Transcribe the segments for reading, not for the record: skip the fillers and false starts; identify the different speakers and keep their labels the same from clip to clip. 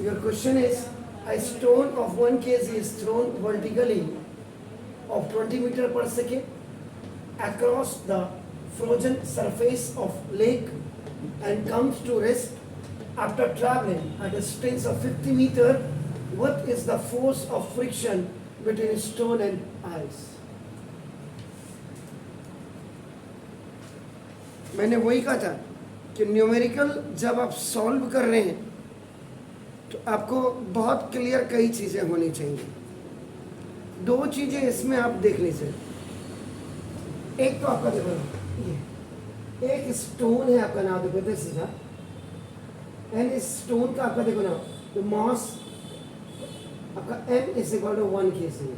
Speaker 1: Your question is, a stone of 1 kg is thrown vertically of 20 meter per second across the frozen surface of lake and comes to rest after traveling a distance of 50 meter. What is the force of friction between stone and ice? मैंने वही कहा था कि numerical जब आप solve कर रहे हैं तो आपको बहुत क्लियर कई चीज़ें होनी चाहिए. दो चीज़ें इसमें आप देख लीजिए. एक तो आपका देखो, ये एक स्टोन है आपका, नाम देखो दिस इज एंड इस स्टोन का आपका देखो ना, तो मास आपका m is equal to 1 kg.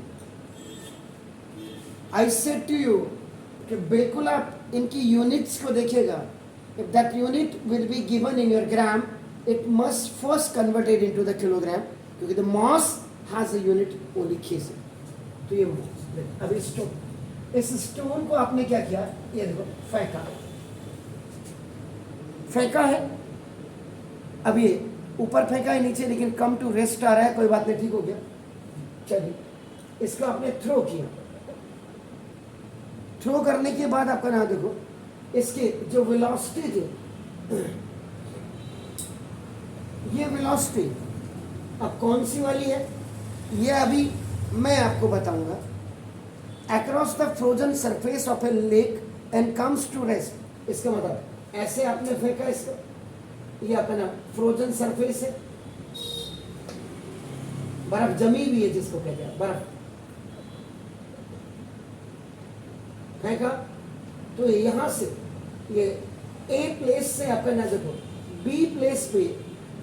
Speaker 1: I said to you कि बिल्कुल आप इनकी यूनिट्स को देखिएगा. If that unit will be given in your gram, it must first converted into the kilogram, क्योंकि the mass has a unit only kg. तो ये अभी स्टोन, इस स्टोन को आपने क्या किया, ये देखो फेंका, फेंका है. अब ये ऊपर फेंका है नीचे, लेकिन कम टू रेस्ट आ रहा है, कोई बात नहीं, ठीक हो गया. चलिए इसको आपने थ्रो किया. थ्रो करने के बाद आपका नाम देखो, इसके जो वेलोसिटी थी, ये वेलोसिटी अब कौन सी वाली है, ये अभी मैं आपको बताऊंगा. Across the frozen surface of a lake and comes to rest. इसका मतलब ऐसे आपने फेंका इसको, ये अपना फ्रोजन सरफेस है, बर्फ जमी हुई है जिसको कहते हैं बर्फ, फेंका. तो यहां से ये ए प्लेस से अपना देखो बी प्लेस पे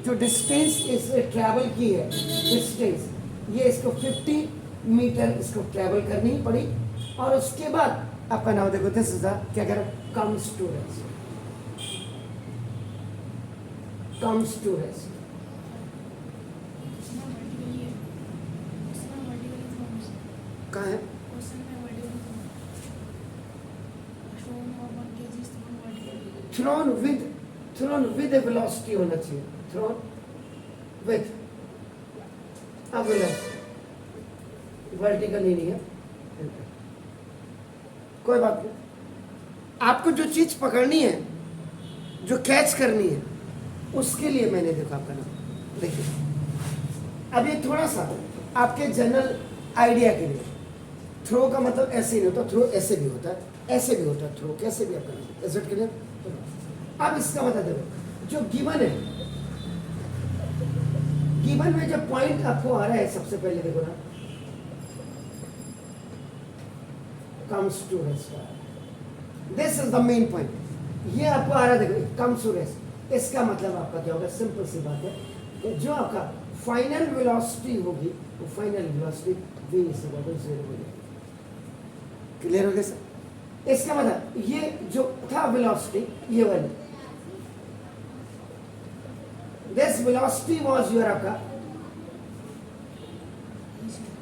Speaker 1: जो डिस्टेंस इसने ट्रैवल की है, डिस्टेंस ये इसको 50 मीटर इसको ट्रैवल करनी पड़ी. और उसके बाद आपका नाम देखो दिस इज क्या कह रहा है, comes to rest, comes to rest. कहाँ है थ्रोन विद वेलोसिटी होना चाहिए, थ्रोन विद अब वर्टिकल ही नहीं है, कोई बात नहीं. आपको जो चीज पकड़नी है, जो कैच करनी है, उसके लिए मैंने देखा आपका नाम देखिए. अब ये थोड़ा सा आपके जनरल आइडिया के लिए, थ्रो का मतलब ऐसे नहीं होता, थ्रो ऐसे भी होता है, ऐसे भी होता है, थ्रो कैसे भी आप करेंगे, एसेट के लिए. अब इसका मतलब देखो, जो गिवन है, गिवन में जो पॉइंट आपको आ रहा है, सबसे पहले देखो ना, comes to rest, this is the main point. ये आपको आ रहा है देखो, कम्स टू रेस्ट. इसका मतलब आपका क्या होगा, सिंपल सी बात है कि जो आपका फाइनल वेलोसिटी होगी, वो final velocity v is equal to 0 हो जाएगी. क्लियर हो गया सर? इसका मतलब ये जो था वेलोसिटी, ये वाली, this velocity was your आपका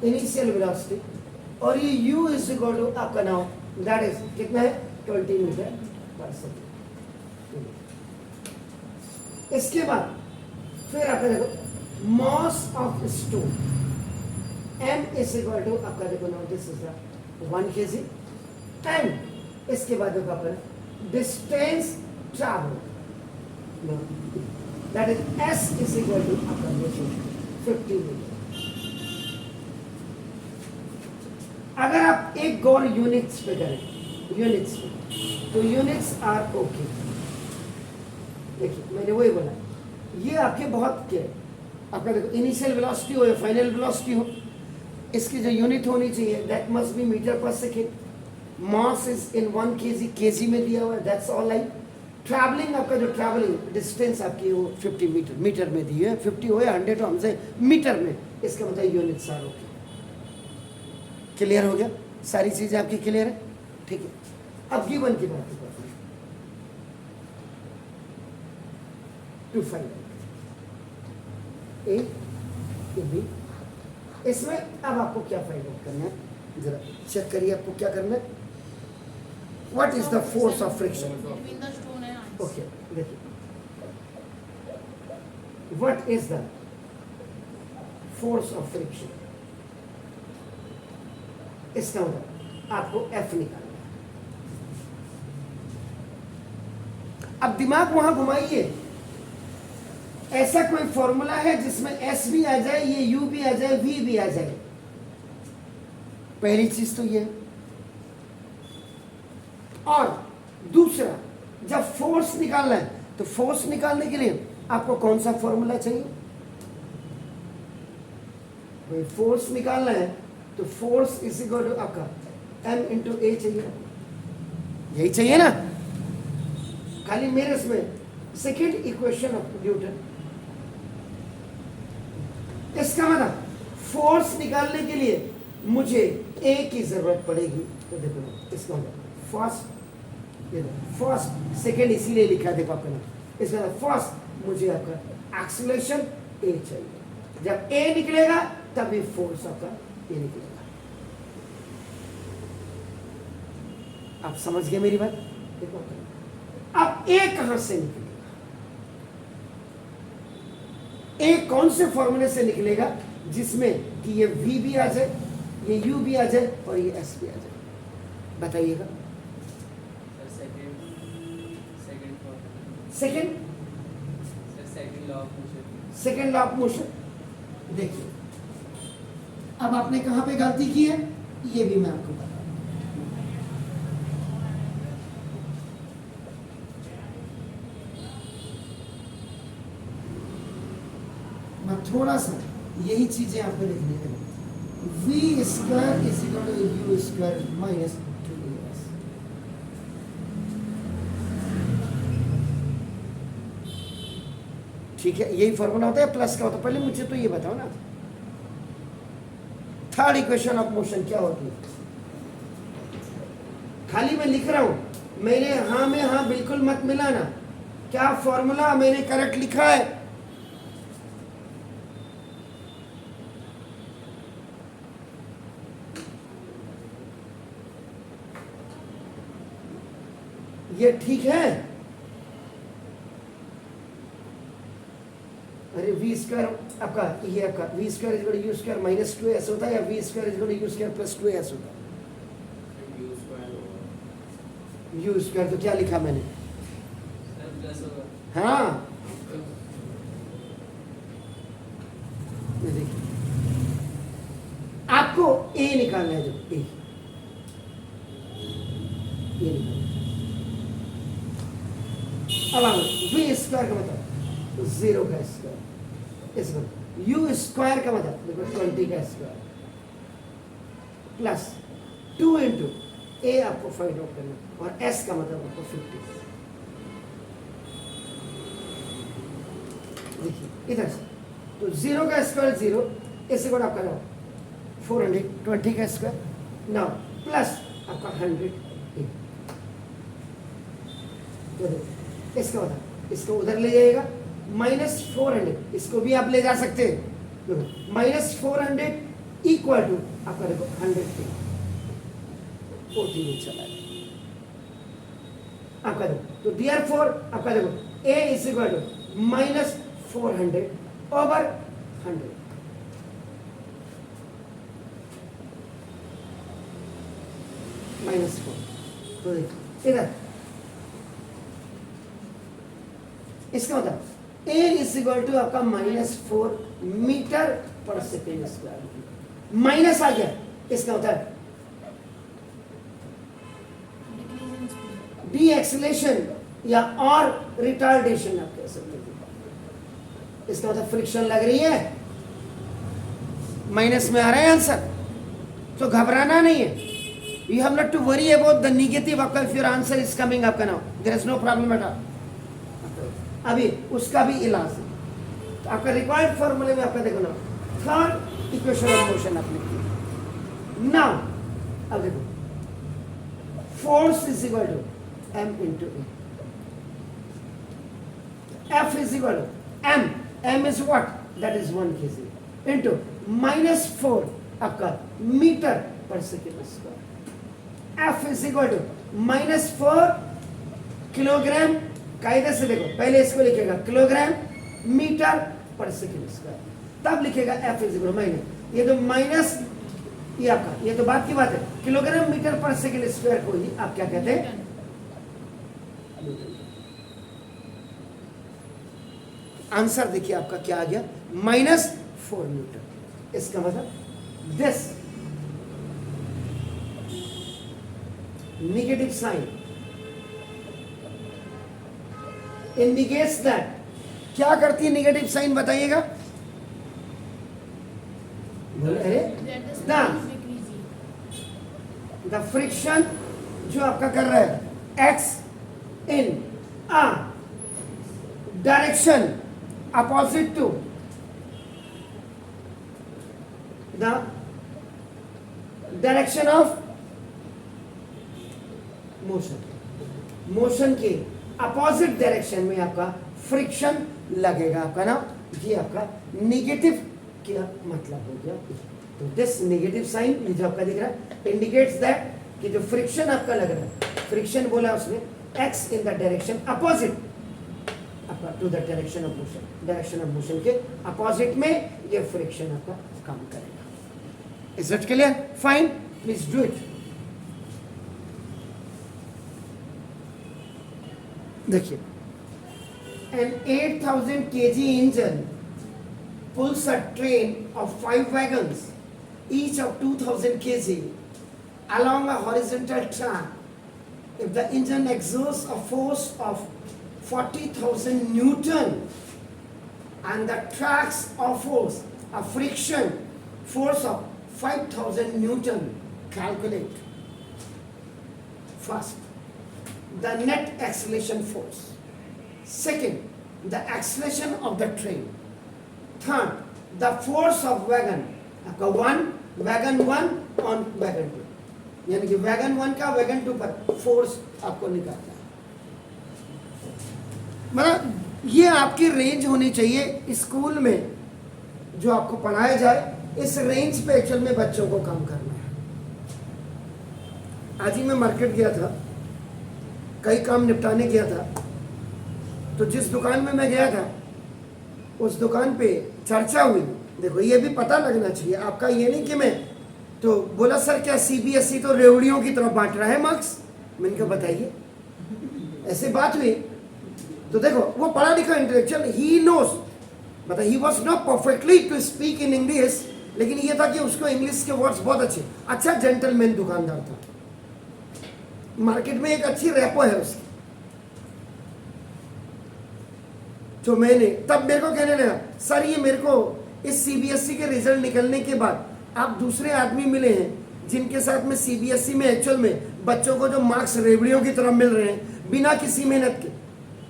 Speaker 1: initial velocity, और ये u is equal to आपका नाउ that is कितना है, 20 मीटर पर सेकेंड. इसके बाद फिर आपका देखो mass of stone m is equal to आपका देखो now this is 1 kg, and इसके बाद देखो आपका distance travel, that is s is equal to आपका 50 मीटर. अगर आप एक गौर यूनिट्स पे करें, यूनिट्स पे, तो यूनिट्स आर ओके. देखिए मैंने वही बोला, ये आपके बहुत क्या आपका देखो, इनिशियल वेलोसिटी हो या फाइनल वेलोसिटी हो, इसकी जो यूनिट होनी चाहिए दैट मस्ट बी मीटर पर second. Mass is in 1 kg, kg में दिया हुआ है, दैट्स ऑल. लाइक ट्रैवलिंग, आपका जो ट्रैवलिंग डिस्टेंस आपकी वो 50 मीटर, मीटर में दी है, 50 हो या 100 हो, हमसे मीटर में, इसका मतलब यूनिट्स आर ओके. क्लियर हो गया, सारी चीजें आपकी क्लियर है, ठीक है. अब गिवन की बात करते हैं, 2 5 ए बी. इसमें अब आपको क्या फाइंड आउट करना है, जरा चेक करिए आपको क्या करना है. What is the force of friction? Okay देखिए, what is the force of friction. इसका मतलब आपको F निकालना है। अब दिमाग वहां घुमाइए, ऐसा कोई फॉर्मूला है जिसमें S भी आ जाए, ये U भी आ जाए, V भी आ जाए? पहली चीज तो ये। और दूसरा, जब फोर्स निकालना है तो फोर्स निकालने के लिए आपको कौन सा फॉर्मूला चाहिए? भाई फोर्स निकालना है तो फोर्स इज इक्वल टू आपका M इंटू A चाहिए, यही चाहिए ना? खाली मेरे इसमें सेकेंड इक्वेशन ऑफ न्यूटन। इसका मतलब फोर्स निकालने के लिए मुझे A की जरूरत पड़ेगी। तो देखो इसका मतलब फर्स्ट सेकेंड इसीलिए लिखा, देखो आपका नाम। इसका मतलब फर्स्ट मुझे आपका एक्सीलरेशन A चाहिए। जब A निकलेगा तभी फोर्स आपका A निकलेगा। आप समझ गए मेरी बात? देखो अब A कहां से निकलेगा? A कौन से फॉर्मूले से निकलेगा जिसमें कि ये V भी आ जाए, ये U भी आ जाए और ये S भी आ जाए? बताइएगा। Second law of motion. देखिए अब आपने कहां पे गलती की है ये भी मैं आपको बता दूं। मैं थोड़ा सा यही चीजें आपको लिखने हैं। V square is equal to U square minus 2AS। ठीक है, यही फॉर्मूला होता है प्लस का होता है। पहले मुझे तो ये बताओ ना, थर्ड इक्वेशन ऑफ मोशन क्या होती है? खाली मैं लिख रहा हूं, मैंने हाँ में हाँ बिल्कुल मत मिलाना। क्या फॉर्मूला मैंने करेक्ट लिखा है? ये ठीक है? अरे V स्क्वायर आपका ये आपका V square is equal to U square minus 2AS होता है, या V square is equal to U square plus 2AS होता है? U स्क्वायर तो क्या लिखा मैंने? हाँ देखिए, आपको A निकालना है। जो A ये निकालना। अब V स्क्वायर का मतलब 0 का स्क्वायर, इसमें U स्क्वायर का मतलब देखो 20 का स्क्वायर प्लस 2 इंटू A आपको फाइंड आउट करना, और S का मतलब आपको 50। देखिए इधर से तो 0 का स्क्वायर 0, इससे को आपका नाम 420 का स्क्वायर नाउ प्लस आपका 100 A। तो इसका मतलब इसको उधर ले जाएगा माइनस 400, इसको भी आप ले जा सकते हैं। माइनस 400 इक्वल टू आपका देखो 100 14 चला है आपका देखो। तो डियर फोर आपका देखो A is equal to minus 400 over 100। Minus 4। तो देखो इधर इसका मतलब A इज इक्वल टू आपका माइनस 4 मीटर पर सेकेंड स्क्वायर। माइनस आ गया, इसका मतलब डी एक्सीलरेशन या और रिटार्डेशन आप कह सकते हैं। इसका मतलब फ्रिक्शन लग रही है, माइनस में आ रहा है आंसर, तो घबराना नहीं है। You have not to worry about the negative आपका, if your answer is coming आपका now there is no problem at all. अभी उसका भी इलाज है। तो आपका रिक्वायर्ड फॉर्मूले में आपका देखो ना, थर्ड इक्वेशन ऑफ मोशन आपने की। नाउ अब देखो force is equal to m into A, F is equal to m is what, that is 1 kg into minus 4 आपका मीटर पर second square. F is equal to minus 4 kilogram, कायदे से देखो पहले इसको लिखेगा किलोग्राम मीटर पर सेकेंड स्क्वायर। तब लिखेगा F इज इक्वल माइनस, ये तो माइनस ये आपका, ये तो बात की बात है, किलोग्राम मीटर पर सेकेंड स्क्वायर को ही आप क्या कहते हैं, आंसर देखिए आपका क्या आ गया, -4 न्यूटन। इसका मतलब this negative sign indicates that, क्या करती है नेगेटिव साइन बताइएगा, अरे द फ्रिक्शन जो आपका कर रहा है acts in a direction opposite to the direction of motion, motion के अपोजिट डायरेक्शन में आपका फ्रिक्शन लगेगा आपका ना, ये आपका नेगेटिव क्या मतलब हो गया। तो दिस नेगेटिव साइन ये जो आपका दिख रहा है इंडिकेट्स दैट कि जो फ्रिक्शन आपका लग रहा है, फ्रिक्शन बोला उसने X in the direction opposite आपका to the direction of motion, direction of motion के अपोजिट में ये फ्रिक्शन आपका काम करेगा। Is it clear? Fine, please do it. देखिए, an 8,000 kg engine pulls a train of 5 wagons, each of 2,000 kg, along a horizontal track. If the engine exerts a force of 40,000 Newton and the tracks offers a friction force of 5,000 Newton, calculate first the net acceleration force, second the acceleration of the train, third the force of wagon आपका wagon 1 on wagon 2, यानी कि wagon 1 का wagon 2 पर force आपको निकालना है। मतलब ये आपकी रेंज होनी चाहिए स्कूल में जो आपको पढ़ाया जाए, इस रेंज पे एक्चुअल में बच्चों को काम करना है। आज ही मैं मार्केट गया था, कई काम निपटाने गया था, तो जिस दुकान में मैं गया था उस दुकान पे चर्चा हुई। देखो ये भी पता लगना चाहिए आपका, ये नहीं कि मैं तो बोला सर क्या सीबीएसई तो रेवड़ियों की तरफ बांट रहा है मार्क्स, मैंने कहा बताइए, ऐसे बात हुई। तो देखो वो पढ़ा लिखा इंटेलेक्चुअल, ही नोस, मतलब he was not perfectly to speak in English, लेकिन ये था कि उसको इंग्लिश के वर्ड्स बहुत अच्छे, अच्छा जेंटलमैन दुकानदार था, मार्केट में एक अच्छी रैपो है उसकी। तो मैंने तब मेरे को कहने लगा सर ये मेरे को इस सीबीएसई के रिजल्ट निकलने के बाद आप दूसरे आदमी मिले हैं जिनके साथ में सीबीएसई में एक्चुअल में बच्चों को जो मार्क्स रेवड़ियों की तरफ मिल रहे हैं बिना किसी मेहनत के,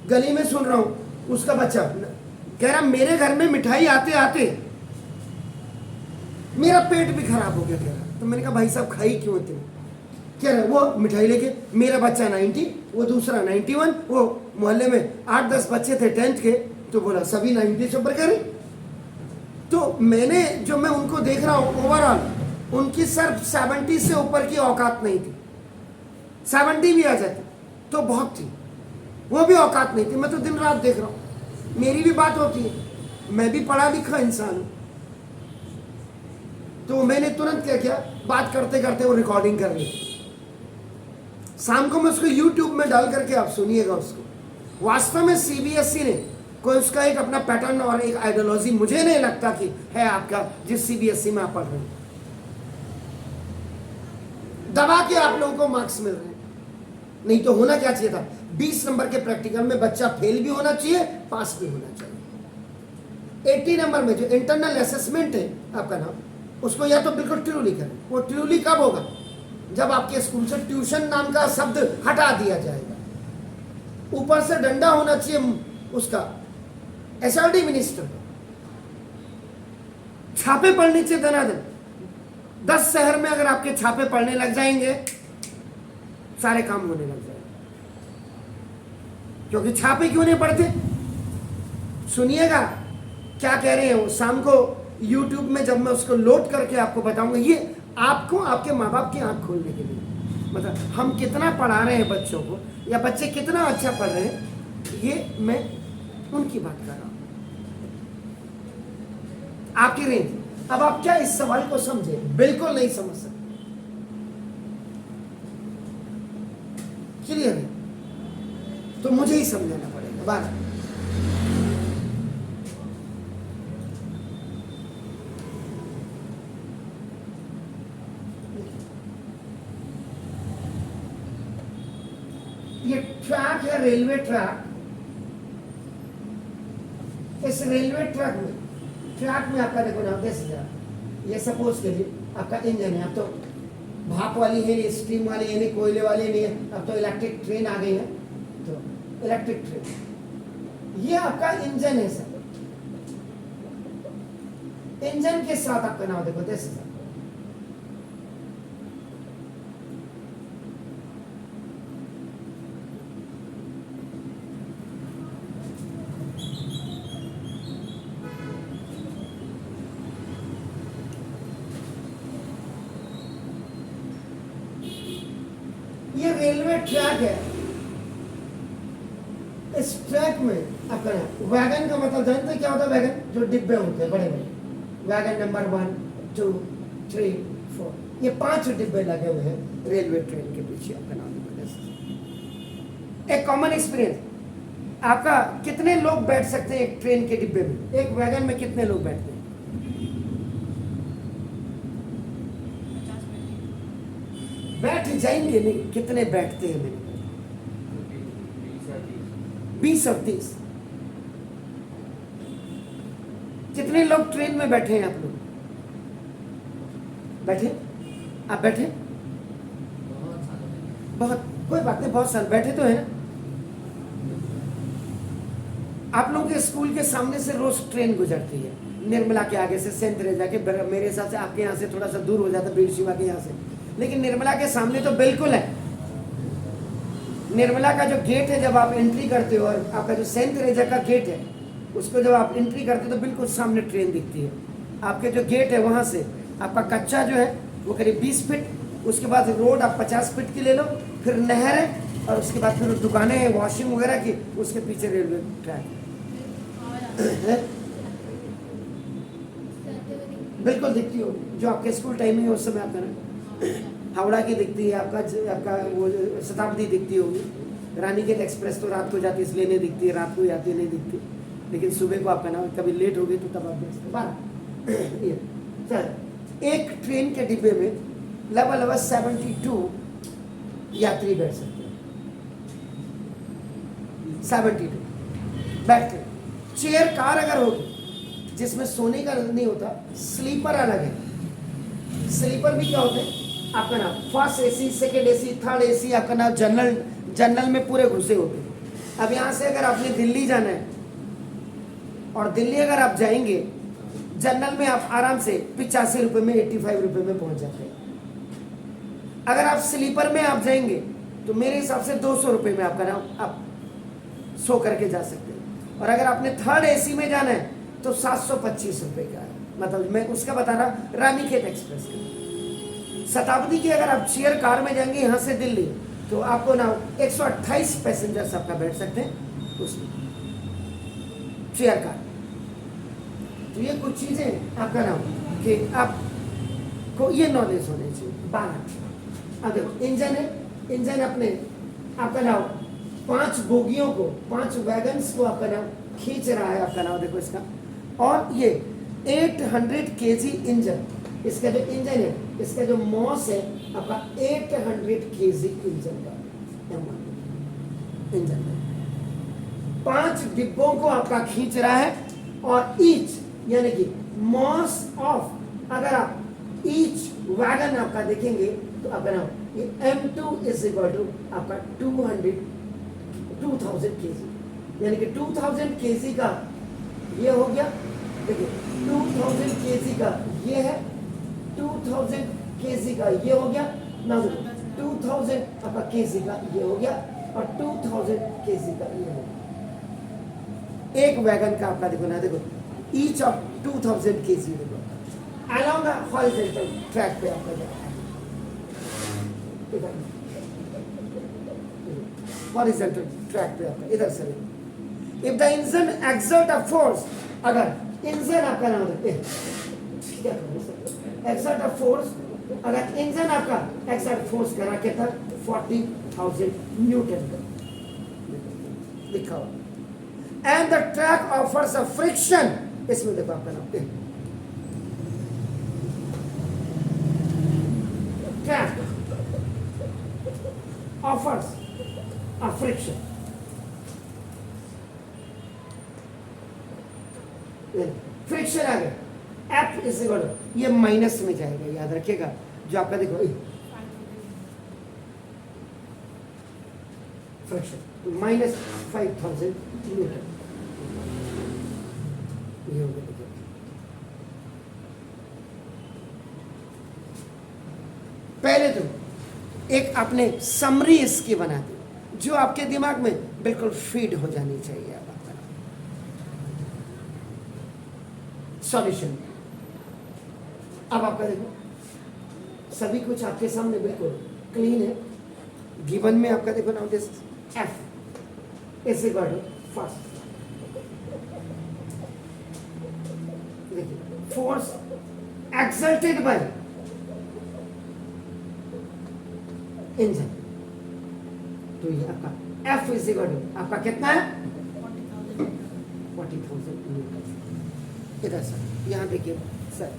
Speaker 1: गली में सुन रहा हूं उसका बच्चा कह रहा मेरे घर में मिठाई आते आते मेरा पेट भी खराब हो गया, कह रहा। तो मैंने कहा भाई साहब खाई क्यों होते, कह रहा वो मिठाई लेके मेरा बच्चा 90, वो दूसरा 91, वो मोहल्ले में 8-10 बच्चे थे 10th के, तो बोला सभी 90 से ऊपर करें। तो मैंने जो मैं उनको देख रहा हूँ ओवरऑल उनकी सिर्फ 70 से ऊपर की औकात नहीं थी, 70 भी आ जाती तो बहुत थी, वो भी औकात नहीं थी। मैं तो दिन रात देख रहा हूँ, मेरी भी बात होती है, मैं भी पढ़ा लिखा इंसान हूँ। तो मैंने तुरंत क्या किया, बात करते करते वो रिकॉर्डिंग कर ली, शाम को मैं उसको YouTube में डाल करके आप सुनिएगा उसको। वास्तव में सीबीएसई ने कोई उसका एक अपना पैटर्न और एक आइडियोलॉजी मुझे नहीं लगता कि है आपका, जिस सीबीएसई में आप पढ़ रहे हैं दबा के आप लोगों को मार्क्स मिल रहे हैं। नहीं तो होना क्या चाहिए था, 20 नंबर के प्रैक्टिकल में बच्चा फेल भी होना चाहिए, पास भी होना चाहिए। 80 नंबर में जो इंटरनल असेसमेंट है आपका नाम, उसको या तो बिल्कुल ट्रूली करें। वो ट्रूली कब होगा, जब आपके स्कूल से ट्यूशन नाम का शब्द हटा दिया जाएगा। ऊपर से डंडा होना चाहिए उसका एसआरडी मिनिस्टर, छापे पड़ने चाहिए धनाधन। 10 शहर में अगर आपके छापे पड़ने लग जाएंगे सारे काम होने लग जाएंगे। क्योंकि छापे क्यों नहीं पड़ते, सुनिएगा क्या कह रहे हैं वो। शाम को YouTube में जब मैं उसको लोड करके आपको बताऊंगा, ये आपको आपके माँ बाप की आंख खोलने के लिए, मतलब हम कितना पढ़ा रहे हैं बच्चों को या बच्चे कितना अच्छा पढ़ रहे हैं, ये मैं उनकी बात कर रहा हूं। आपकी रेंज। अब आप क्या इस सवाल को समझे? बिल्कुल नहीं समझ सकते। क्लियर है? तो मुझे ही समझाना पड़ेगा। बात ये ट्रैक है, रेलवे ट्रैक। इस रेलवे ट्रैक में आपका देखो ना, कैसे जरा, ये सपोज करिए आपका इंजन है। अब तो भाप वाली है नहीं, स्टीम वाली है नहीं, कोयले वाली नहीं है, अब तो इलेक्ट्रिक ट्रेन आ गई है। तो इलेक्ट्रिक ट्रेन, ये आपका इंजन है सर। इंजन के साथ आपका नाम देखो, जैसे सर ये रेलवे ट्रैक है। इस ट्रैक में आपका वैगन का मतलब जानते हैं क्या होता है? वैगन जो डिब्बे होते हैं बड़े बड़े, वैगन नंबर 1 2 3 4, ये 5 डिब्बे लगे हुए हैं रेलवे ट्रेन के पीछे। आपका नाम एक कॉमन एक्सपीरियंस, आपका कितने लोग बैठ सकते हैं एक ट्रेन के डिब्बे में? एक वैगन में कितने लोग बैठते हैं? बैठ जाएंगे नहीं, कितने बैठते हैं? मेरे 20 और 30। कितने लोग ट्रेन में बैठे हैं? आप लोग बैठे? आप बैठे? बहुत, कोई बात नहीं, बहुत साल बैठे तो है ना। आप लोगों के स्कूल के सामने से रोज ट्रेन गुजरती है, निर्मला के आगे से, सेंट तेरेसा के, मेरे हिसाब से आपके यहाँ से थोड़ा सा दूर हो जाता है, बीर शिवा के यहाँ से, लेकिन निर्मला के सामने तो बिल्कुल है। निर्मला का जो गेट है, जब आप एंट्री करते हो, और आपका जो सेंट तेरेसा का गेट है, उसको जब आप एंट्री करते हो तो बिल्कुल सामने ट्रेन दिखती है। आपके जो गेट है वहाँ से आपका कच्चा जो है वो करीब 20 फीट, उसके बाद रोड आप 50 फीट की ले लो, फिर नहर है, और उसके बाद फिर दुकानें हैं वॉशिंग वगैरह की, उसके पीछे रेलवे ट्रैक है। बिल्कुल दिखती हो, जो आपके स्कूल टाइमिंग है उस समय आपका ना हावड़ा की दिखती है, आपका वो शताब्दी दिखती होगी। रानीखेत एक्सप्रेस तो रात को जाती है इसलिए नहीं दिखती है, रात को आती नहीं दिखती, लेकिन सुबह को आपका ना कभी लेट हो गई तो तब आप देखते। बारह चल, एक ट्रेन के डिब्बे में लगभग 72 यात्री बैठ सकते हैं। 72 बैठते। चेयर कार अगर होगी जिसमें सोने का नहीं होता, स्लीपर अलग है। स्लीपर भी क्या होते हैं आपका नाम, first AC, second AC, third AC, आपका नाम जनरल में पूरे घुसे होते हैं। अब यहाँ से अगर आपने दिल्ली जाना है, और दिल्ली अगर आप जाएंगे जनरल में, आप आराम से 85 रुपये में, 85 रुपये में पहुंच जाते हैं। अगर आप स्लीपर में आप जाएंगे तो मेरे हिसाब से 200 रुपये में आपका नाम आप सो करके जा सकते हैं। और अगर आपने थर्ड एसी में जाना है तो 725 रुपये का है। मतलब मैं उसका बता रहा, रानीखेत एक्सप्रेस का। शताब्दी की अगर आप चेयर कार में जाएंगे यहाँ से दिल्ली, तो आपको ना 128 पैसेंजर्स आपका बैठ सकते हैं उसमें, चेयर कार। तो ये कुछ चीजें आपका नाम कि आपको ये नॉलेज होनी चाहिए। 12 अब देखो, इंजन है, इंजन अपने आपका नाम 5 बोगियों को, 5 वैगन्स को आपका नाम खींच रहा है। आपका नाम देखो इसका, और ये 800 केजी इंजन, इसका जो इंजन है, इसका जो मॉस है आपका 800 केजी इंजन का इंजन है। 5 डिब्बों को आपका खींच रहा है, और ईच यानी कि मॉस ऑफ, अगर आप ईच वैगन आपका देखेंगे तो आपका नाम ये M2 इज इक्वल टू आपका 2000 केजी, यानी कि 2000 केजी का ये हो गया। देखिए 2000 केजी का ये है, 2000 केजी का ये हो गया ना, 2000 आपका केजी का ये हो गया, और 2000 केजी का ये हो गया। एक वैगन का आपका देखो ना, देखो ईच ऑफ 2000 केजी देखो along the horizontal track पे आपका जाएगा, horizontal track पे आपका इधर से। If the engine exert a force अगर इंजन आपका ना होता क्या एक्सर्ट ऑफ फोर्स, अगर इंजन आपका एक्सर्ट फोर्स करा कितना 40,000 न्यूटन लिखा हुआ। And the track offers a friction, इसमें देखो आपका नाम track offers a friction, friction आ गया एफ इज इक्वल, ये माइनस में जाएगा, याद रखिएगा। जो आपका देखो फ्रिक्शन माइनस 5,000 न्यूटन, ये हो गया। देखिए पहले तो एक आपने समरी इसकी बना दी जो आपके दिमाग में बिल्कुल फीड हो जानी चाहिए। अब आपका सॉल्यूशन, अब आपका देखो सभी कुछ आपके सामने बिल्कुल क्लीन है। गिवन में आपका देखो now this F is equal to first, देखिए फोर्स एक्सर्टेड बाय इंजन, तो ये आपका एफ इज इक्वल टू आपका कितना है 40,000 न्यूटन। इधर सर यहाँ देखिए सर,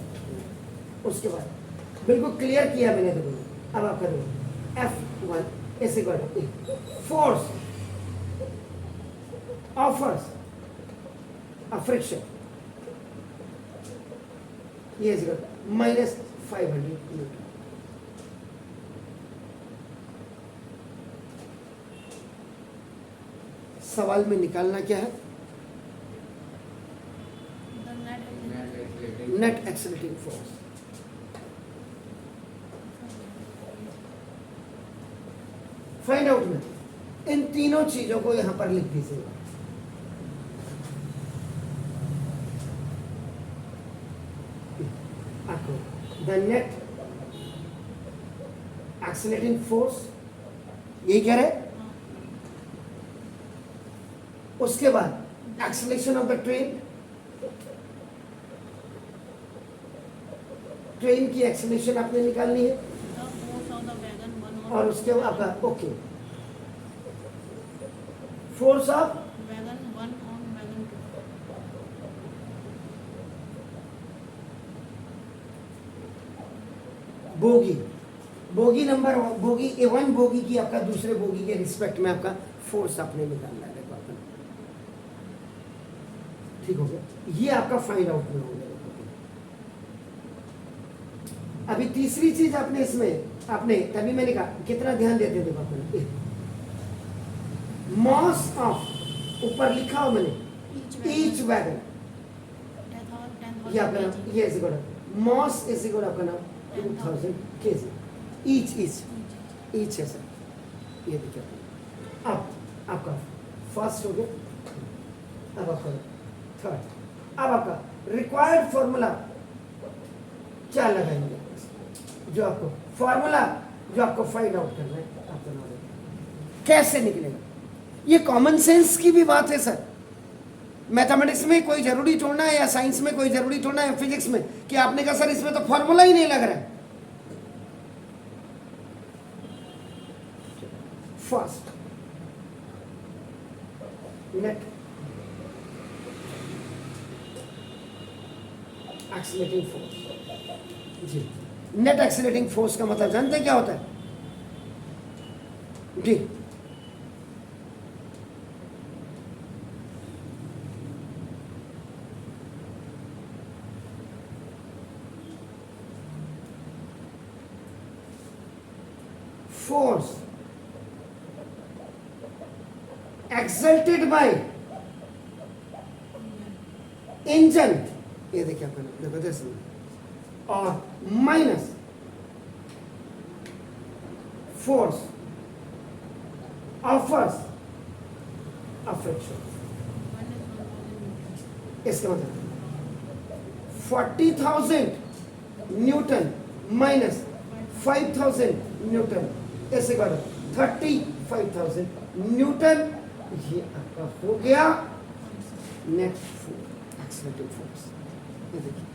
Speaker 1: उसके बाद बिल्कुल क्लियर किया मैंने। देखो अब आप करोगे F1 is equal to force offers a friction, ये इज इक्वल माइनस 500 न्यूटन। सवाल में निकालना क्या है? Net accelerating force. Find out में इन तीनों चीजों को यहां पर लिख दीजिएगा। आपको द नेट एक्सेलरेटिंग फोर्स यही कह रहे, उसके बाद acceleration of the train, train की एक्सेलरेशन आपने निकालनी है, और उसके बाद आपका okay force of
Speaker 2: wagon 1 on wagon 2।
Speaker 1: Bogie, bogie number bogie A1 bogie की आपका दूसरे बोगी के रिस्पेक्ट में आपका फोर्स आपने निकालना है। देखो आपका ठीक हो गया, ये आपका फाइंड आउट में हो गया। अभी तीसरी चीज आपने इसमें आपने तभी मैंने कहा कितना ध्यान देते थे आपने, मॉस ऑफ ऊपर लिखा हो मैंने ईच वैगन, ये आपका ये is equal mass is equal आपका नाम 2000 kg ईच ईच ईच है सर, ये देखिए। अब आपका फर्स्ट हो गया, अब आपका थर्ड, अब आपका रिक्वायर्ड फॉर्मूला क्या लगाएंगे, जो आपको फॉर्मूला जो आपको फाइंड आउट करना है आपको नॉलेज कैसे निकलेगा। ये कॉमन सेंस की भी बात है सर। मैथमेटिक्स में कोई जरूरी छोड़ना है या साइंस में कोई जरूरी छोड़ना है, फिजिक्स में कि आपने कहा सर इसमें तो फॉर्मूला ही नहीं लग रहा है। फर्स्ट नेट एक्सीलरेटिंग फोर्स, जी नेट एक्सीलरेटिंग फोर्स का मतलब जानते हैं क्या होता है जी? फोर्स एक्सल्टेड बाय इंजन, ये देखिए आपका देखो जैसे, और minus force offers a friction. इसका मतलब 40,000 न्यूटन माइनस 5,000 न्यूटन, ऐसे करो 35,000 न्यूटन। ये आपका हो गया नेट एक्सलेटिंग फोर्स। ये देखिए,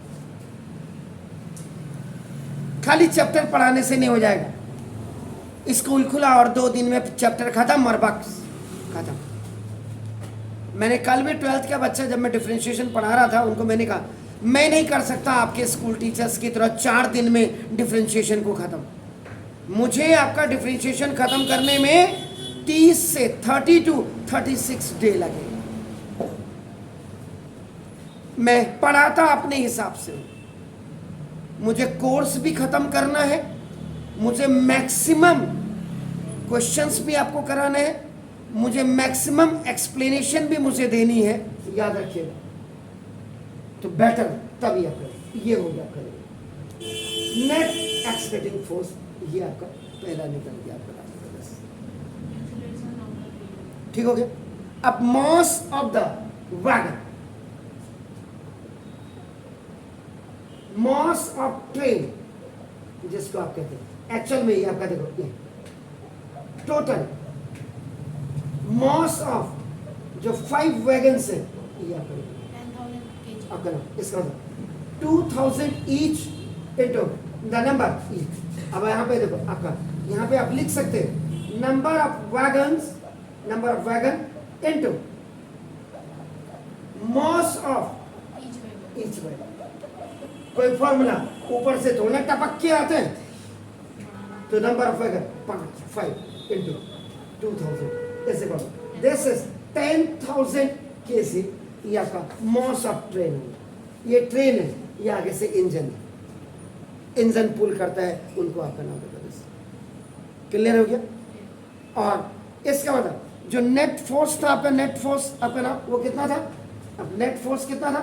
Speaker 1: खाली चैप्टर पढ़ाने से नहीं हो जाएगा। स्कूल खुला और 2 दिन में चैप्टर खत्म और बक्स खत्म। मैंने कल भी 12th का बच्चा, जब मैं डिफरेंशिएशन पढ़ा रहा था, उनको मैंने कहा मैं नहीं कर सकता आपके स्कूल टीचर्स की तरह 4 दिन में डिफरेंशिएशन को खत्म। मुझे आपका डिफरेंशिएशन खत्म करने में 30 से 30 to 36 डे लगेगा। मैं पढ़ाता अपने हिसाब से हूं, मुझे कोर्स भी खत्म करना है, मुझे मैक्सिमम क्वेश्चंस भी आपको कराने हैं, मुझे मैक्सिमम एक्सप्लेनेशन भी मुझे देनी है, याद रखिएगा। तो बेटर तभी आप करें। ये हो गया करेंगे नेट एक्सलेटिंग फोर्स, ये आपका पहला निकल गया आपका।
Speaker 2: Acceleration of the train.
Speaker 1: ठीक हो गया। अब mass of the wagon, mass of train जिसको आप कहते हैं, एक्चुअल में ये आपका देखो, ये टोटल मास ऑफ जो 5 वैगन्स है, ये आपका
Speaker 2: 10,000 kg.
Speaker 1: आपका नाम, इसका मतलब 2000 each into the number each. अब यहाँ पे देखो आपका, यहाँ पे आप लिख सकते हैं number of wagons, number of wagon into mass of
Speaker 2: Each wagon.
Speaker 1: Each wagon. कोई फॉर्मूला ऊपर से थोड़ा टपक के आते हैं, तो नंबर ऑफ वैगन 5 इंटू 2000 ऐसे बोलो। This is 10,000 kg। ये आपका मास ऑफ ट्रेन है। ये ट्रेन है, ये आगे से इंजन है, इंजन पुल करता है, उनको आपका नाम देता है। क्लियर हो गया। और इसका मतलब जो नेट फोर्स था आपका, नेट फोर्स आपका नाम वो कितना था, अब नेट फोर्स कितना था,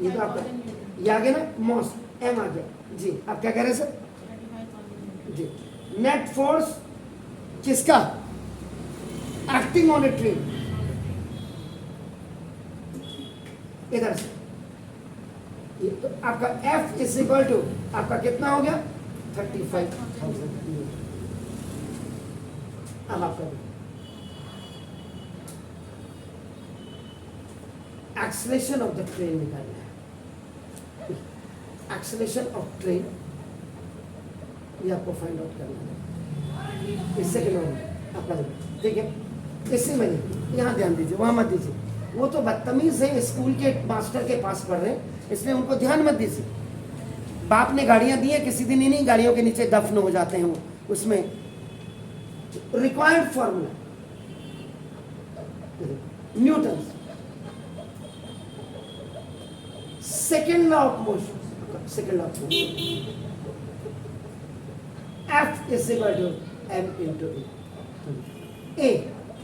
Speaker 1: ये तो आपका
Speaker 2: 35,000 Newton.
Speaker 1: ये आ गया ना, मास एम आ गया जी। आप क्या कह रहे हैं सर
Speaker 2: 35,000 Newton.
Speaker 1: जी। नेट फोर्स किसका, एक्टिंग ऑन ए ट्रेन, इधर से ये तो आपका F इज इक्वल टू आपका कितना हो गया 35,000 न्यूटन। अब आपका एक्सेलरेशन ऑफ द ट्रेन निकालना है। एक्सेलरेशन ऑफ ट्रेन ये आपको फाइंड आउट करना है। इससे क्या होगा आपका, ठीक है। इसी में यहाँ ध्यान दीजिए, वहाँ मत दीजिए, वो तो बदतमीज है, स्कूल के मास्टर के पास पढ़ रहे हैं, इसलिए उनको ध्यान मत दीजिए। बाप ने गाड़ियाँ दी है, किसी दिन इन्हीं गाड़ियों के नीचे दफन हो जाते हैं वो। उसमें required formula Newton second law of motion, second law of motion, F is equal to m into A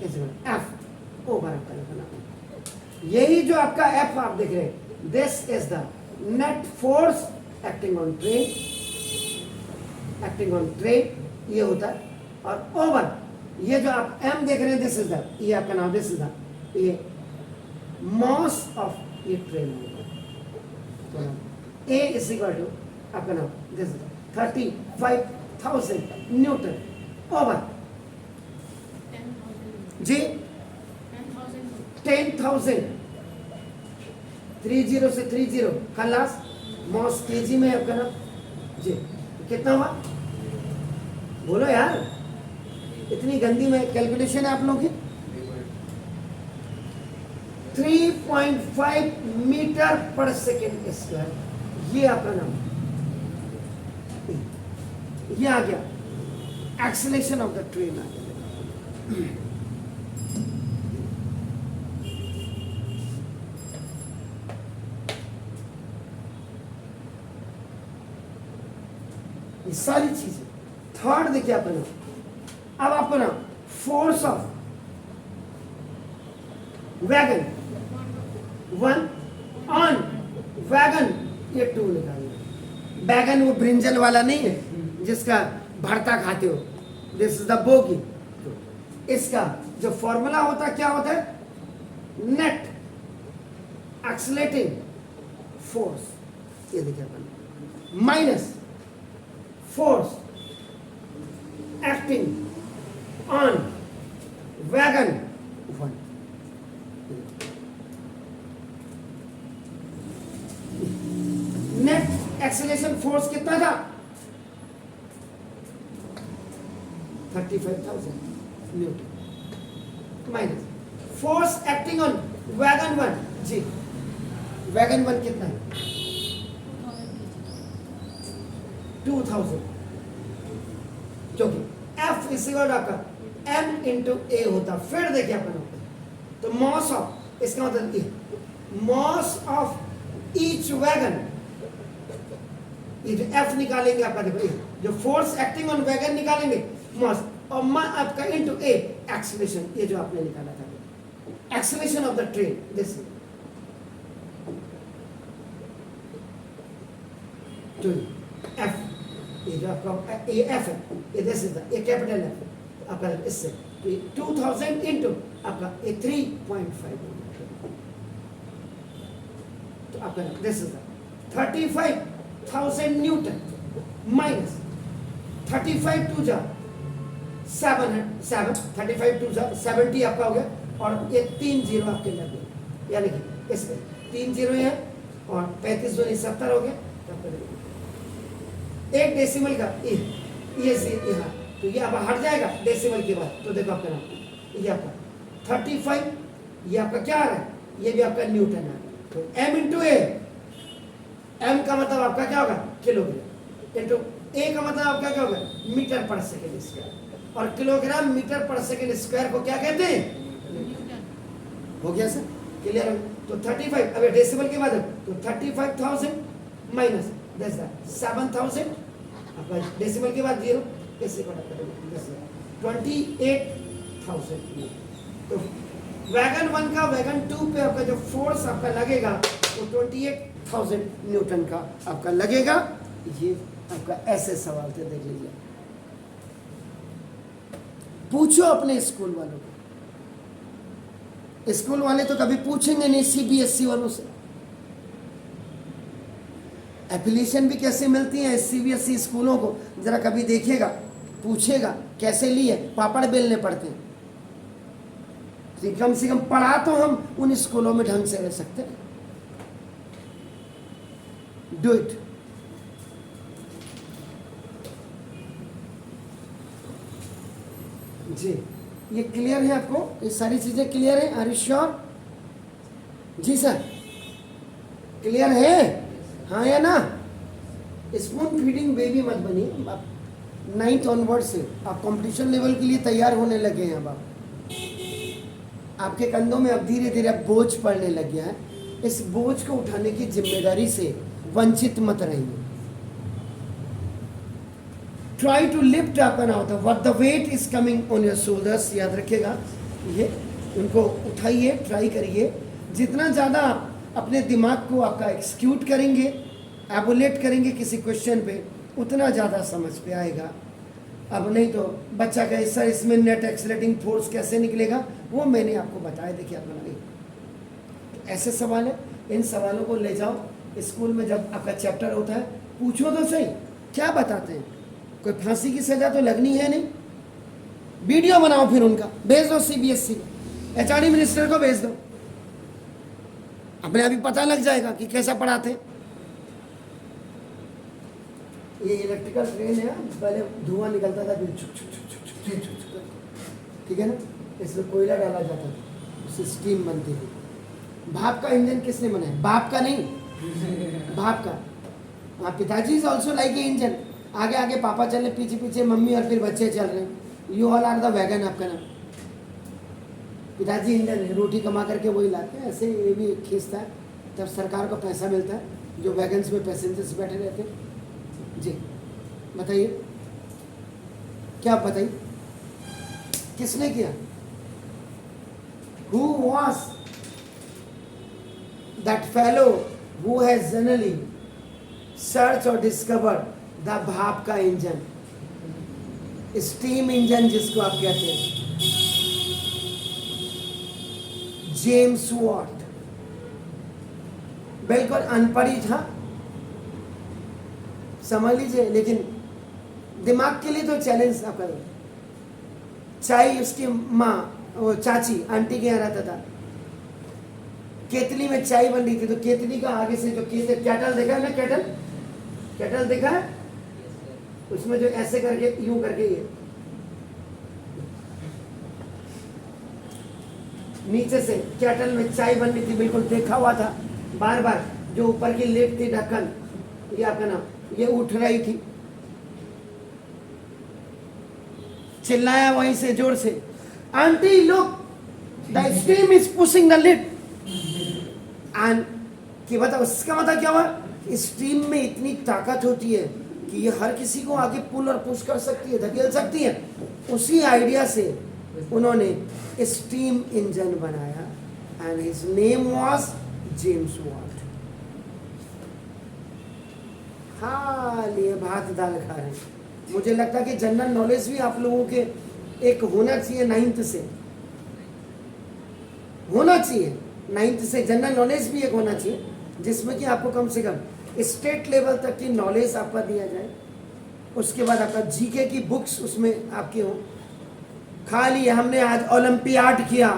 Speaker 1: is equal to F over आपका निकला। यही जो आपका F आप देख रहे हैं, this is the net force acting on train, acting on train ये होता है। और ओवर ये जो आप M देख रहे हैं, दिस इज द, ये आपका नाम, दिस इज द, ये मास ऑफ ये ट्रेन होगा। तो A is equal to आपका नाम, this is 35,000 newton over
Speaker 2: 10,000
Speaker 1: g
Speaker 2: 10,000
Speaker 1: 10,000 30 से 30 खलास, मास केजी में आपका नाम जी। कितना हुआ बोलो यार, इतनी गंदी में कैलकुलेशन है आप लोगों की। 3.5 मीटर पर सेकेंड स्क्वायर, ये आपका नाम, ये आ गया एक्सेलरेशन ऑफ द ट्रेन आ गया। ये सारी चीजें। थर्ड देखिए आपका नाम, अब आपका नाम force of wagon 1 on wagon, ये 2 निकालना। वैगन वो ब्रिंजल वाला नहीं है जिसका भरता खाते हो, दिस इज द बोगी। इसका जो फॉर्मूला होता है क्या होता है, नेट एक्सलेटिंग फोर्स, ये देखिए अपन, minus force acting on wagon 1। Acceleration force कितना था? 35,000 newton minus force acting on wagon 1 जी, वैगन 1 कितना है? 2000, क्योंकि F इज इक्वल आपका M इंटू ए होता। फिर देखिए अपन तो मॉस ऑफ, इसका मतलब ये मॉस ऑफ ईच वैगन, ये जो F निकालेंगे आपका, देखो ये जो फोर्स एक्टिंग ऑन वैगन निकालेंगे मॉस, और आपका इंटू ए एक्सेलरेशन, ये जो आपने निकाला था acceleration of the train, this तो F, ये जो आपका ये F है, ये दिस इज द ये कैपिटल F आपका, इससे 2000 इंटू आपका ये 3.5, तो आपका this is the 35,000 newton minus 35 to जा 70 आपका हो गया, और ये 3 जीरो आपके लग गए, यानी कि इसमें 3 जीरो है और 35 दूनी 70 हो गया। एक डेसिमल का ये यहाँ, तो ये अब हट जाएगा डेसिमल के बाद, तो देखो आपका नाम ये आपका 35, ये आपका क्या आ रहा है, ये भी आपका न्यूटन है। तो m इंटू ए, m का मतलब आपका क्या होगा? किलोग्राम, इंटू a का मतलब आपका क्या होगा? मीटर पर सेकेंड स्क्वायर, और किलोग्राम मीटर पर सेकेंड स्क्वायर को क्या कहते हैं? हो गया सर, क्लियर? तो 35, अब डेसिमल के बाद तो 35,000 माइनस 7,000, आपका डेसिमल के बाद जीरो, कैसे को 28,000। तो वैगन 1 का वैगन 2 पे आपका जो फोर्स आपका लगेगा वो 28,000 न्यूटन का आपका लगेगा। ये आपका ऐसे सवाल थे, देख लीजिए, पूछो अपने स्कूल वालों को। स्कूल वाले तो कभी पूछेंगे नहीं सीबीएसई वालों से। एफिलिएशन भी कैसे मिलती है सीबीएसई स्कूलों को, जरा कभी देखिएगा, पूछेगा कैसे लिए, पापड़ बेलने पड़ते हैं। तो कम से कम पढ़ा तो हम उन स्कूलों में ढंग से रह सकते हैं। Do it. जी, ये क्लियर है आपको? ये सारी चीजें क्लियर है? Are you sure? जी सर, क्लियर है? हाँ या ना? स्पून फीडिंग बेबी मत बनिए, आप 9th ऑनवर्ड से आप कंपटीशन लेवल के लिए तैयार होने लगे हैं। अब आपके कंधों में अब धीरे धीरे अब बोझ पड़ने लग गया है। इस बोझ को उठाने की जिम्मेदारी से वंचित मत रहिए। Try to lift up and out what the weight is coming on your shoulders. याद रखिएगा, ये उनको उठाइए, ट्राई करिए। जितना ज़्यादा आप अपने दिमाग को आपका एक्सक्यूट करेंगे, एबोलेट करेंगे किसी क्वेश्चन पे, उतना ज़्यादा समझ पे आएगा। अब नहीं तो बच्चा कहे सर इसमें नेट एक्सलेटिंग फोर्स कैसे निकलेगा, वो मैंने आपको बताया। देखिए आप बनाइए, ऐसे सवाल है, इन सवालों को ले जाओ स्कूल में। जब आपका चैप्टर होता है पूछो तो सही क्या बताते हैं। कोई फांसी की सजा तो लगनी है नहीं। वीडियो बनाओ, फिर उनका भेज दो सीबीएसई, एचआरडी मिनिस्टर को भेज दो, अपने अभी पता लग जाएगा कि कैसा पढ़ाते। ये इलेक्ट्रिकल ट्रेन है, पहले धुआं निकलता था, फिर ठीक है ना, इसमें कोयला डाला जाता था, उससे स्टीम बनती थी। भाप का इंजन किसने बनाया? बाप का नहीं, भाप का। हाँ, पिताजी is also like a engine. आगे आगे पापा चले, पीछे पीछे मम्मी, और फिर बच्चे चल रहे हैं। You all are the wagon, आपका नाम। पिताजी इंजन है, रोटी कमा करके वही लाते हैं। ऐसे ये भी खींचता है, तब सरकार को पैसा मिलता है, जो वैगन्स में पैसेंजर्स बैठे रहते हैं। जी बताइए, क्या आप बताइए, किसने किया? Who was that fellow who has generally searched or discovered the भाप का इंजन, स्टीम इंजन जिसको आप कहते हैं? James Watt. बिल्कुल अनपढ़ ही था, समझ लीजिए, लेकिन दिमाग के लिए तो चैलेंज आपका। चाय उसकी माँ, वो चाची आंटी के यहाँ रहता था, केतली में चाय बन रही थी, तो केतली का आगे से जो केटल देखा है ना, केटल, कैटल देखा है? उसमें जो ऐसे करके यूं करके ये नीचे से कैटल में चाय बननी थी, बिल्कुल देखा हुआ था बार बार। जो ऊपर की लेट थी ढक्कन, ये आपका नाम, ये उठ रही थी, चिल्लाया वहीं से जोर से, aunty look the steam is pushing the lid. And कि बताओ उसका मतलब क्या हुआ? स्टीम में इतनी ताकत होती है कि ये हर किसी को आगे पुल और पुश कर सकती है, धकेल सकती है। उसी आइडिया से उन्होंने स्टीम इंजन बनाया and his name was James Watt. हाँ, लिए भात दाल खा रहे हैं। मुझे लगता है कि जनरल नॉलेज भी आप लोगों के एक होना चाहिए, 9th से होना चाहिए। 9th से जनरल नॉलेज भी एक होना चाहिए, जिसमें कि आपको कम से कम स्टेट लेवल तक की नॉलेज आपका दिया जाए। उसके बाद आपका जीके की बुक्स उसमें आपके हो। खाली हमने आज ओलंपियाड किया,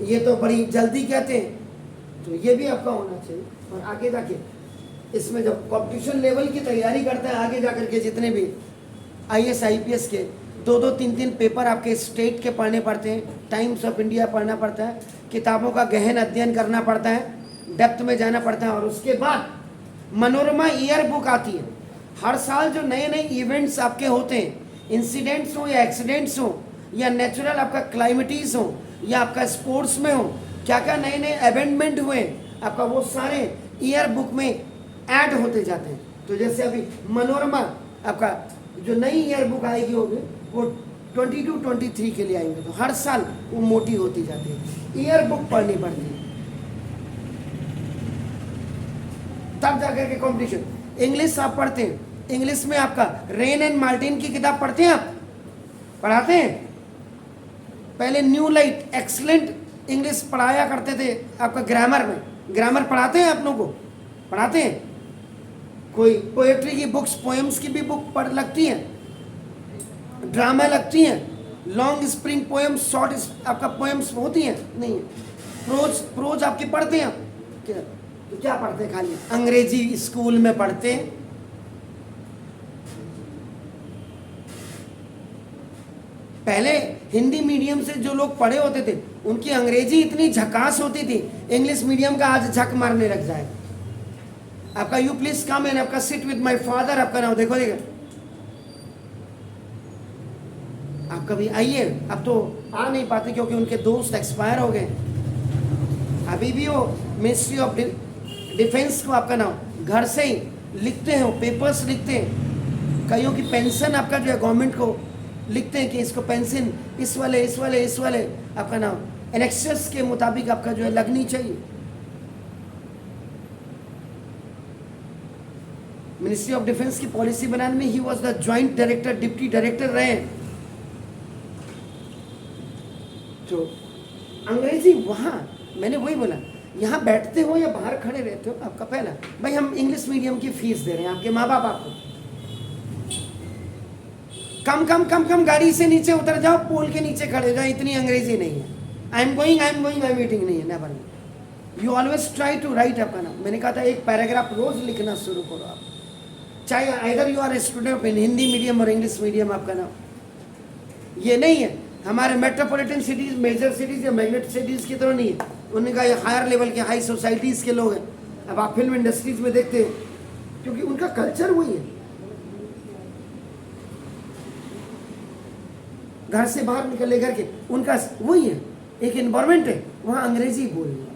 Speaker 1: ये तो बड़ी जल्दी कहते हैं, तो ये भी आपका होना चाहिए। और आगे जाके इसमें जब कंपटीशन लेवल की तैयारी करते हैं, आगे जाकर के जितने भी IAS IPS के 2-2 3-3 पेपर आपके स्टेट के पढ़ने पड़ते हैं, टाइम्स ऑफ इंडिया पढ़ना पड़ता है, किताबों का गहन अध्ययन करना पड़ता है, डेप्थ में जाना पड़ता है। और उसके बाद मनोरमा ईयर बुक आती है। हर साल जो नए नए इवेंट्स आपके होते हैं, इंसिडेंट्स हो या एक्सीडेंट्स हो या नेचुरल आपका क्लाइमेटीज हो या आपका स्पोर्ट्स में हो, क्या क्या नए नए इवेंटमेंट हुए आपका, वो सारे ईयर बुक में ऐड होते जाते हैं। तो जैसे अभी मनोरमा आपका जो नई ईयर बुक आएगी होगी, वो 22-23 के लिए आएंगे, तो हर साल वो मोटी होती जाती है। ईयर बुक पढ़नी पड़ती है, तब जाकर के कॉम्पिटिशन। इंग्लिश आप पढ़ते हैं, इंग्लिश में आपका रेन एंड मार्टिन की किताब पढ़ते हैं, आप पढ़ाते हैं। पहले न्यू लाइट एक्सलेंट इंग्लिश पढ़ाया करते थे आपका ग्रामर में। ग्रामर पढ़ाते हैं आप लोगों को, पढ़ाते हैं। कोई पोएट्री की बुक्स, पोएम्स की भी बुक पढ़ लगती हैं, ड्रामा लगती हैं, लॉन्ग स्प्रिंग पोएम्स, शॉर्ट आपका पोएम्स होती हैं, नहीं है। प्रोज आपके पढ़ते हैं क्या? तो क्या पढ़ते हैं? खाली अंग्रेजी स्कूल में पढ़ते हैं। पहले हिंदी मीडियम से जो लोग पढ़े होते थे, उनकी अंग्रेजी इतनी झकास होती थी, इंग्लिश मीडियम का आज झक मारने लग जाए। आपका यू प्लीज कम एंड आपका सिट विद माय फादर आपका नाम देखो, आप कभी आइए। अब तो आ नहीं पाते क्योंकि उनके दोस्त एक्सपायर हो गए। अभी भी वो मिनिस्ट्री ऑफ डिफेंस को आपका नाम घर से ही लिखते हैं, वो पेपर्स लिखते हैं। कईयों की पेंशन आपका जो है गवर्नमेंट को लिखते हैं कि इसको पेंशन इस वाले आपका नाम एनेक्सस के मुताबिक आपका जो है लगनी चाहिए। मिनिस्ट्री ऑफ डिफेंस की पॉलिसी बनाने में he was the joint director, deputy director रहे। तो अंग्रेजी वहां, मैंने वही बोला, यहाँ बैठते हो या बाहर खड़े रहते हो, आपका पहला भाई हम इंग्लिश मीडियम की फीस दे रहे हैं, आपके माँ बाप आपको। कम गाड़ी से नीचे उतर जाओ, पोल के नीचे खड़े हो जाओ, इतनी अंग्रेजी नहीं है। I am going I am eating नहीं है, never. You always try to write अपना नाम। मैंने कहा था एक पैराग्राफ रोज लिखना शुरू करो आप, चाहे either you are a student in Hindi medium और इंग्लिश मीडियम आपका नाम। ये नहीं है हमारे मेट्रोपॉलिटन सिटीज, मेजर सिटीज या मैग्नेट सिटीज की तरह नहीं है। उनका ये हायर लेवल के हाई सोसाइटीज के लोग हैं। अब आप फिल्म इंडस्ट्रीज में देखते हैं, क्योंकि उनका कल्चर वही है। घर से बाहर निकल लेकर के उनका वही है, एक एनवायरमेंट है, वहां अंग्रेजी बोलिए।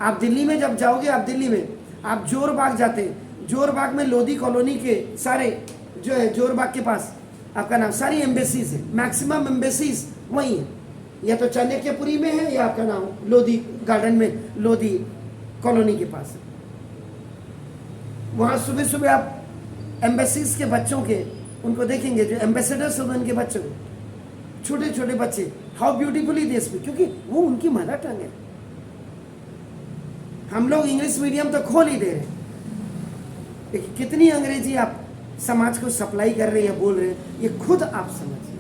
Speaker 1: आप दिल्ली में जब जाओगे, आप दिल्ली में आप जोरबाग जाते हैं, जोरबाग में लोधी कॉलोनी के सारे जो है, जोरबाग के पास आपका नाम सारी एम्बेसीज है, मैक्सिमम एम्बेसीज वही है, या तो चाणक्यपुरी में है या आपका नाम लोधी गार्डन में, लोधी कॉलोनी के पास। वहाँ सुबह सुबह आप एम्बेसीज के बच्चों के उनको देखेंगे, जो एम्बेसडर्स होंगे उनके बच्चों, छोटे छोटे बच्चे, हाउ ब्यूटीफुली दे स्पीक, क्योंकि वो उनकी मदर टंग है। हम लोग इंग्लिश मीडियम तो खोल ही दे रहे हैं, कितनी अंग्रेजी आप समाज को सप्लाई कर रहे हैं, बोल रहे हैं, ये खुद आप समझिए।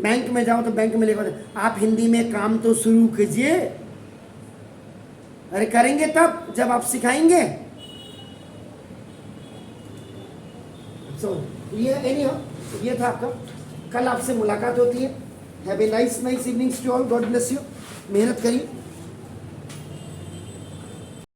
Speaker 1: बैंक में जाओ तो बैंक में लिखा आप हिंदी में काम तो शुरू कीजिए, अरे करेंगे तब जब आप सिखाएंगे। सो ये एनी हो, ये था आपका। कल आपसे मुलाकात होती है। Have a nice evenings to all. God bless you. मेहनत करिए।